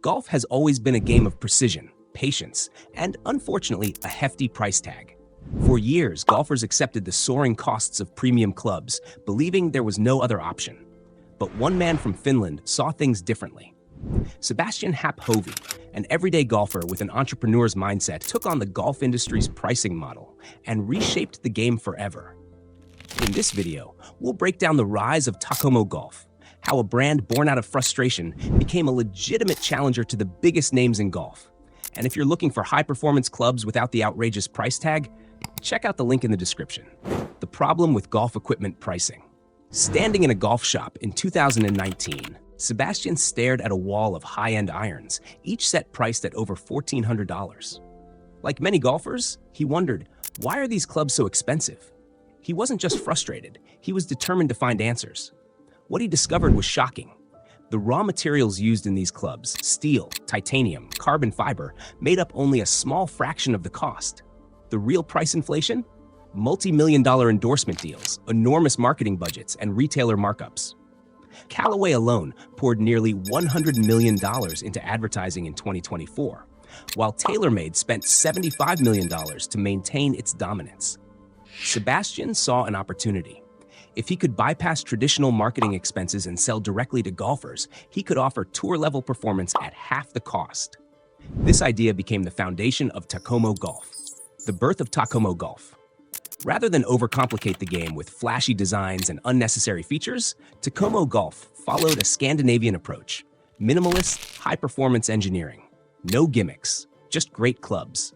Golf has always been a game of precision, patience, and unfortunately, a hefty price tag. For years, golfers accepted the soaring costs of premium clubs, believing there was no other option. But one man from Finland saw things differently. Sebastian Haapahovi, an everyday golfer with an entrepreneur's mindset, took on the golf industry's pricing model and reshaped the game forever. In this video, we'll break down the rise of Takomo Golf, how a brand born out of frustration became a legitimate challenger to the biggest names in golf. And if you're looking for high-performance clubs without the outrageous price tag, check out the link in the description. The problem with golf equipment pricing. Standing in a golf shop in 2019, Sebastian stared at a wall of high-end irons, each set priced at over $1,400. Like many golfers, he wondered, why are these clubs so expensive? He wasn't just frustrated, he was determined to find answers. What he discovered was shocking. The raw materials used in these clubs, steel, titanium, carbon fiber, made up only a small fraction of the cost. The real price inflation? Multi-million-dollar endorsement deals, enormous marketing budgets, and retailer markups. Callaway alone poured nearly $100 million into advertising in 2024, while TaylorMade spent $75 million to maintain its dominance. Sebastian saw an opportunity. If he could bypass traditional marketing expenses and sell directly to golfers, he could offer tour-level performance at half the cost. This idea became the foundation of Tacomo Golf, the birth of Tacomo Golf. Rather than overcomplicate the game with flashy designs and unnecessary features, Tacomo Golf followed a Scandinavian approach: minimalist, high-performance engineering. No gimmicks, just great clubs.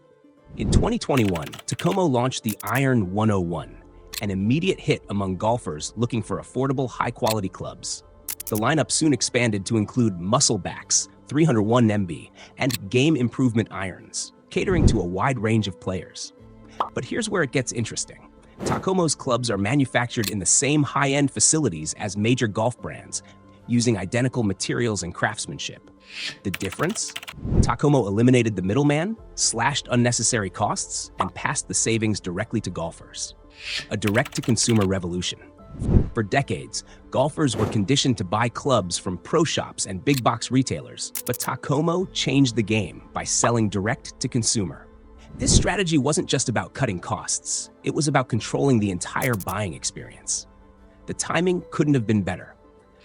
In 2021, Tacomo launched the Iron 101, an immediate hit among golfers looking for affordable, high-quality clubs. The lineup soon expanded to include musclebacks, 301 MB, and game improvement irons, catering to a wide range of players. But here's where it gets interesting. Tacomo's clubs are manufactured in the same high-end facilities as major golf brands, using identical materials and craftsmanship. The difference? Tacomo eliminated the middleman, slashed unnecessary costs, and passed the savings directly to golfers. A direct-to-consumer revolution. For decades, golfers were conditioned to buy clubs from pro shops and big-box retailers, but Tacomo changed the game by selling direct-to-consumer. This strategy wasn't just about cutting costs, it was about controlling the entire buying experience. The timing couldn't have been better.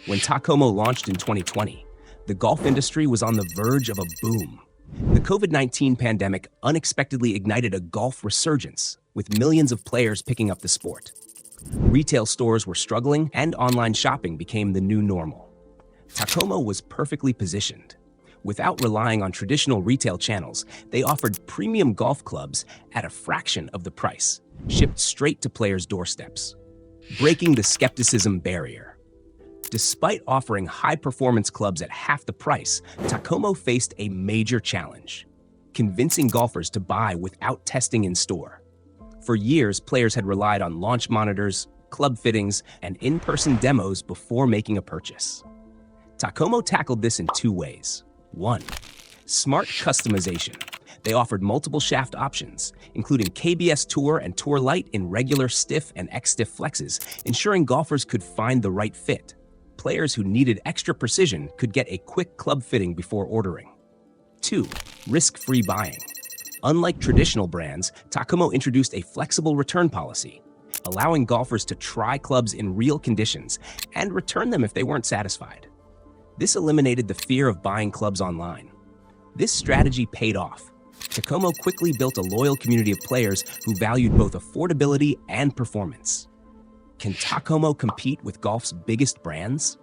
When Tacomo launched in 2020, the golf industry was on the verge of a boom. The COVID-19 pandemic unexpectedly ignited a golf resurgence, with millions of players picking up the sport. Retail stores were struggling, and online shopping became the new normal. Tacomo was perfectly positioned. Without relying on traditional retail channels, they offered premium golf clubs at a fraction of the price, shipped straight to players' doorsteps, breaking the skepticism barrier. Despite offering high-performance clubs at half the price, Tacomo faced a major challenge: convincing golfers to buy without testing in store. For years, players had relied on launch monitors, club fittings, and in-person demos before making a purchase. Tacomo tackled this in two ways. 1. Smart customization. They offered multiple shaft options, including KBS Tour and Tour Lite in regular stiff and X-stiff flexes, ensuring golfers could find the right fit. Players who needed extra precision could get a quick club fitting before ordering. 2. Risk-free buying. Unlike traditional brands, Tacomo introduced a flexible return policy, allowing golfers to try clubs in real conditions and return them if they weren't satisfied. This eliminated the fear of buying clubs online. This strategy paid off. Tacomo quickly built a loyal community of players who valued both affordability and performance. Can Tacomo compete with golf's biggest brands?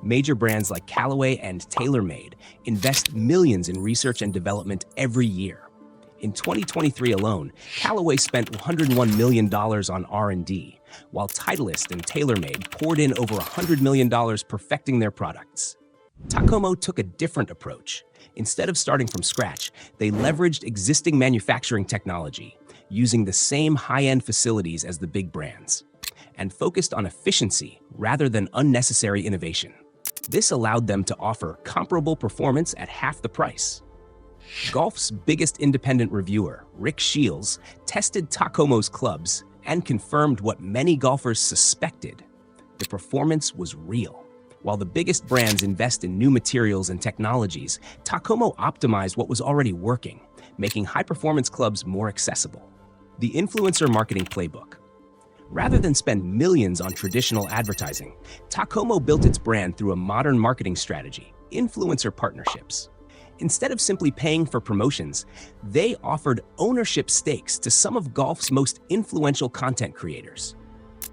Major brands like Callaway and TaylorMade invest millions in research and development every year. In 2023 alone, Callaway spent $101 million on R&D, while Titleist and TaylorMade poured in over $100 million perfecting their products. Tacomo took a different approach. Instead of starting from scratch, they leveraged existing manufacturing technology, using the same high-end facilities as the big brands, and focused on efficiency rather than unnecessary innovation. This allowed them to offer comparable performance at half the price. Golf's biggest independent reviewer, Rick Shields, tested Tacomo's clubs and confirmed what many golfers suspected: the performance was real. While the biggest brands invest in new materials and technologies, Tacomo optimized what was already working, making high-performance clubs more accessible. The influencer marketing playbook. Rather than spend millions on traditional advertising, Tacomo built its brand through a modern marketing strategy, influencer partnerships. Instead of simply paying for promotions, they offered ownership stakes to some of golf's most influential content creators.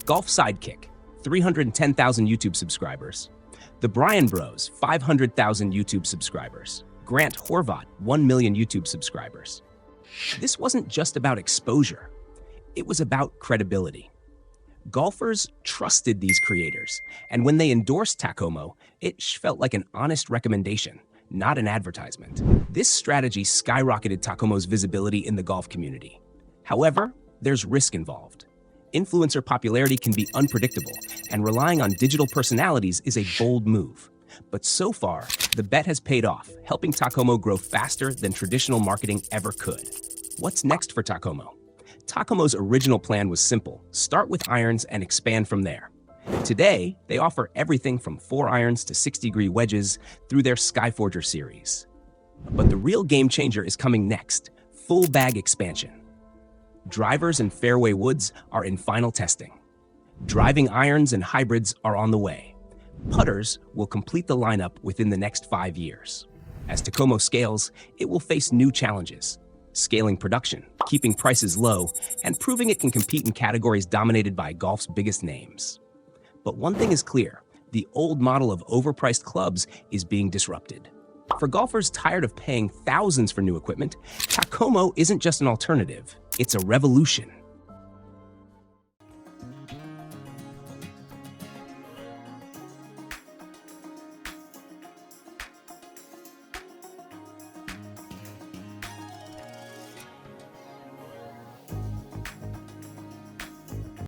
Golf Sidekick, 310,000 YouTube subscribers. The Bryan Bros, 500,000 YouTube subscribers. Grant Horvat, 1 million YouTube subscribers. This wasn't just about exposure. It was about credibility. Golfers trusted these creators, and when they endorsed Tacomo, it felt like an honest recommendation, not an advertisement. This strategy skyrocketed Tacomo's visibility in the golf community. However, there's risk involved. Influencer popularity can be unpredictable, and relying on digital personalities is a bold move. But so far, the bet has paid off, helping Tacomo grow faster than traditional marketing ever could. What's next for Tacomo? Tacomo's original plan was simple: start with irons and expand from there. Today, they offer everything from 4 irons to 6-degree wedges through their Skyforger series. But the real game changer is coming next: full bag expansion. Drivers and fairway woods are in final testing. Driving irons and hybrids are on the way. Putters will complete the lineup within the next 5 years. As Tacomo scales, it will face new challenges: scaling production, keeping prices low, and proving it can compete in categories dominated by golf's biggest names. But one thing is clear: the old model of overpriced clubs is being disrupted. For golfers tired of paying thousands for new equipment, Tacomo isn't just an alternative, it's a revolution.